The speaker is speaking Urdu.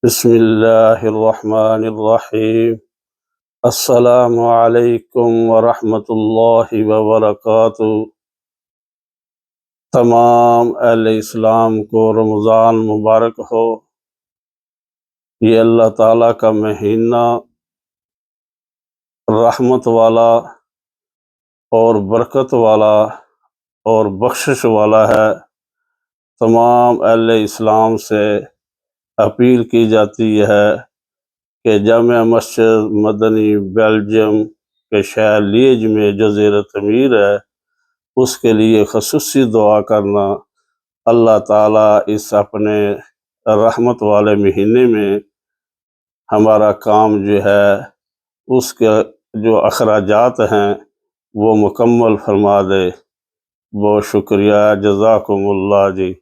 بسم اللہ الرحمن الرحیم۔ السلام علیکم ورحمۃ اللہ وبرکاتہ۔ تمام اہل اسلام کو رمضان مبارک ہو۔ یہ اللہ تعالیٰ کا مہینہ رحمت والا اور برکت والا اور بخشش والا ہے۔ تمام اہل اسلام سے اپیل کی جاتی ہے کہ جامع مسجد مدنی بیلجیم کے شہر لیج میں جو زیر تعمیر ہے اس کے لیے خصوصی دعا کرنا۔ اللہ تعالیٰ اس اپنے رحمت والے مہینے میں ہمارا کام جو ہے اس کے جو اخراجات ہیں وہ مکمل فرما دے۔ بہت شکریہ، جزاکم اللہ جی۔